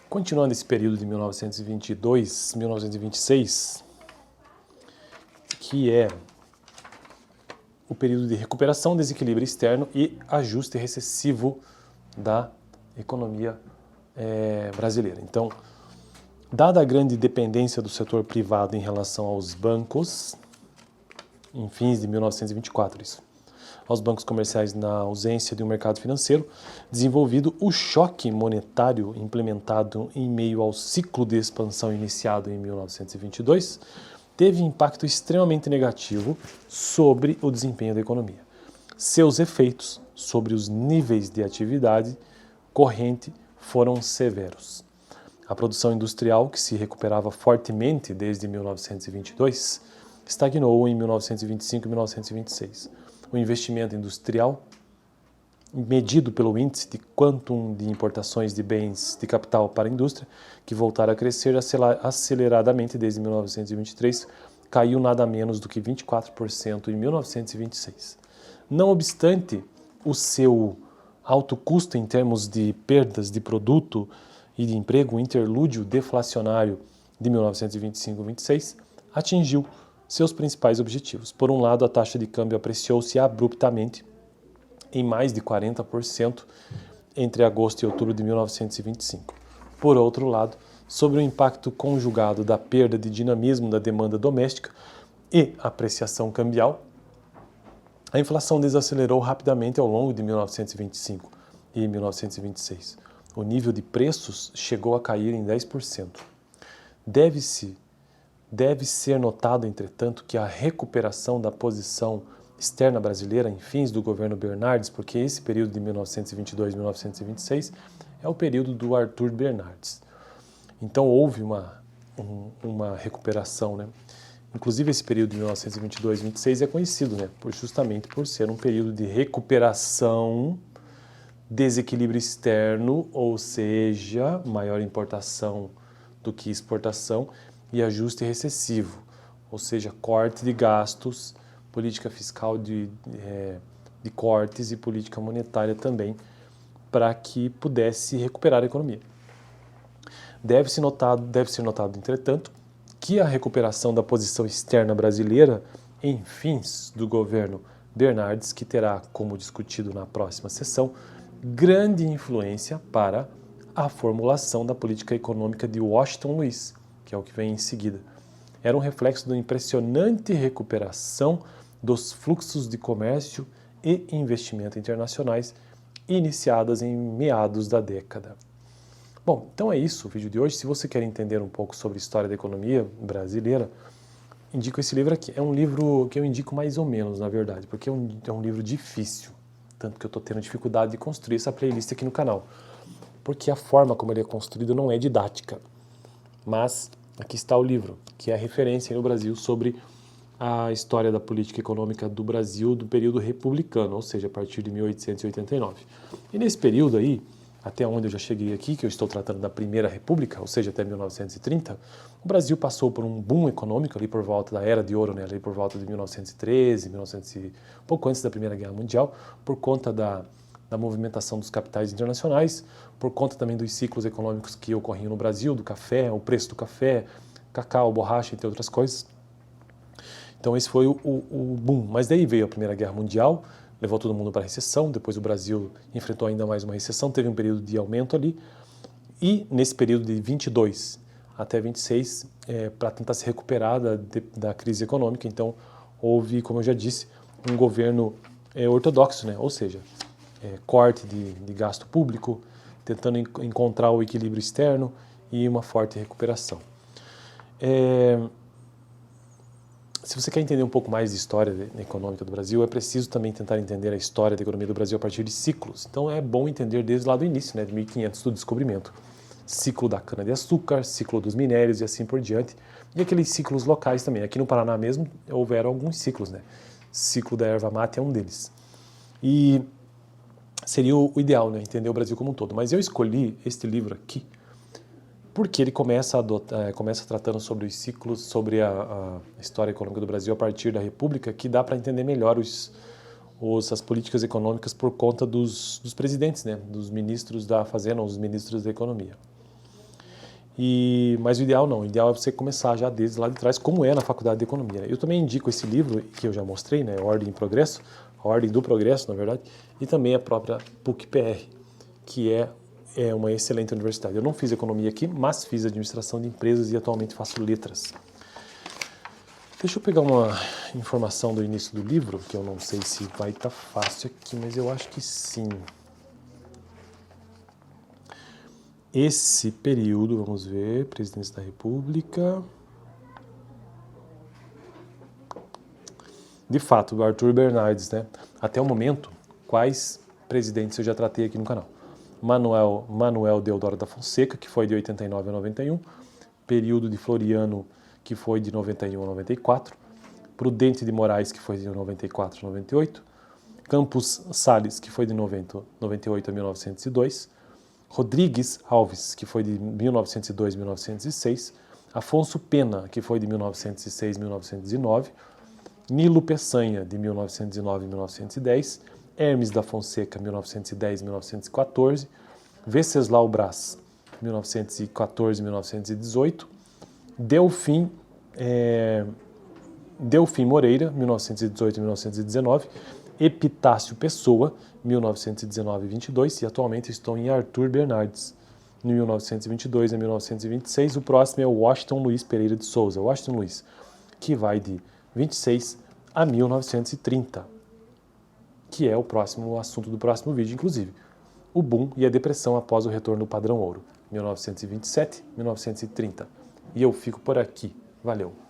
Continuando esse período de 1922, 1926, que é o período de recuperação, desequilíbrio externo e ajuste recessivo da economia brasileira. Então, dada a grande dependência do setor privado em relação aos bancos, em fins de 1924, aos bancos comerciais na ausência de um mercado financeiro desenvolvido, o choque monetário implementado em meio ao ciclo de expansão iniciado em 1922 teve impacto extremamente negativo sobre o desempenho da economia. Seus efeitos sobre os níveis de atividade corrente foram severos. A produção industrial, que se recuperava fortemente desde 1922, estagnou em 1925 e 1926. O investimento industrial, medido pelo índice de quantum de importações de bens de capital para a indústria, que voltaram a crescer aceleradamente desde 1923, caiu nada menos do que 24% em 1926. Não obstante o seu alto custo em termos de perdas de produto e de emprego, o interlúdio deflacionário de 1925-26 atingiu seus principais objetivos. Por um lado, a taxa de câmbio apreciou-se abruptamente em mais de 40% entre agosto e outubro de 1925. Por outro lado, sobre o impacto conjugado da perda de dinamismo da demanda doméstica e apreciação cambial, a inflação desacelerou rapidamente ao longo de 1925 e 1926. O nível de preços chegou a cair em 10%. Deve ser notado, entretanto, que a recuperação da posição externa brasileira em fins do governo Bernardes, porque esse período de 1922 e 1926 é o período do Arthur Bernardes. Então houve uma recuperação, né? Inclusive esse período de 1922 e 1926 é conhecido, né? Justamente por ser um período de recuperação, desequilíbrio externo, ou seja, maior importação do que exportação, e ajuste recessivo, ou seja, corte de gastos, política fiscal de cortes e política monetária também, para que pudesse recuperar a economia. Deve ser notado, entretanto, que a recuperação da posição externa brasileira em fins do governo Bernardes, que terá, como discutido na próxima sessão, grande influência para a formulação da política econômica de Washington Luiz, que é o que vem em seguida. Era um reflexo da impressionante recuperação dos fluxos de comércio e investimento internacionais iniciadas em meados da década. Bom, então é isso o vídeo de hoje. Se você quer entender um pouco sobre a história da economia brasileira, indico esse livro aqui. É um livro que eu indico mais ou menos, na verdade, porque é um livro difícil, tanto que eu estou tendo dificuldade de construir essa playlist aqui no canal, porque a forma como ele é construído não é didática. Mas aqui está o livro, que é a referência no Brasil sobre a história da política econômica do Brasil do período republicano, ou seja, a partir de 1889. E nesse período aí, até onde eu já cheguei aqui, que eu estou tratando da Primeira República, ou seja, até 1930, o Brasil passou por um boom econômico ali por volta da Era de Ouro, né, ali por volta de 1913, pouco antes da Primeira Guerra Mundial, por conta da movimentação dos capitais internacionais, por conta também dos ciclos econômicos que ocorriam no Brasil, do café, o preço do café, cacau, borracha, entre outras coisas. Então esse foi o boom. Mas daí veio a Primeira Guerra Mundial, levou todo mundo para a recessão, depois o Brasil enfrentou ainda mais uma recessão, teve um período de aumento ali, e nesse período de 22 até 26, para tentar se recuperar da crise econômica, então houve, como eu já disse, um governo ortodoxo, né? Ou seja, corte de gasto público, tentando encontrar o equilíbrio externo e uma forte recuperação. Se você quer entender um pouco mais de história econômica do Brasil, é preciso também tentar entender a história da economia do Brasil a partir de ciclos. Então é bom entender desde lá do início, né, de 1500 do descobrimento. Ciclo da cana-de-açúcar, ciclo dos minérios e assim por diante. E aqueles ciclos locais também. Aqui no Paraná mesmo houveram alguns ciclos, né? Ciclo da erva mate é um deles. E seria o ideal, né, entender o Brasil como um todo. Mas eu escolhi este livro aqui porque ele começa tratando sobre os ciclos, sobre a história econômica do Brasil a partir da República, que dá para entender melhor as políticas econômicas por conta dos presidentes, né, dos ministros da Fazenda, os ministros da Economia. Mas o ideal não, o ideal é você começar já desde lá de trás, como é na faculdade de economia. Eu também indico esse livro que eu já mostrei, né, Ordem e Progresso, a Ordem do Progresso, na verdade, e também a própria PUC-PR, que é uma excelente universidade. Eu não fiz economia aqui, mas fiz administração de empresas e atualmente faço letras. Deixa eu pegar uma informação do início do livro, que eu não sei se vai estar fácil aqui, mas eu acho que sim. Esse período, vamos ver, Presidência da República. De fato, o Arthur Bernardes, né? Até o momento, quais presidentes eu já tratei aqui no canal? Manuel Deodoro da Fonseca, que foi de 89 a 91, período de Floriano, que foi de 91 a 94, Prudente de Moraes, que foi de 94 a 98, Campos Salles, que foi de 98 a 1902, Rodrigues Alves, que foi de 1902 a 1906, Afonso Pena, que foi de 1906 a 1909, Nilo Peçanha, de 1909 a 1910, Hermes da Fonseca, 1910 a 1914, Venceslau Braz, 1914 a 1918, Delfim Moreira, 1918 a 1919, Epitácio Pessoa, 1919 a 22, e atualmente estou em Arthur Bernardes, 1922 a 1926. O próximo é o Washington Luiz Pereira de Souza, Washington Luiz, que vai de 26 a 1930, que é o próximo assunto do próximo vídeo, inclusive. O boom e a depressão após o retorno do padrão ouro, 1927 a 1930. E eu fico por aqui. Valeu!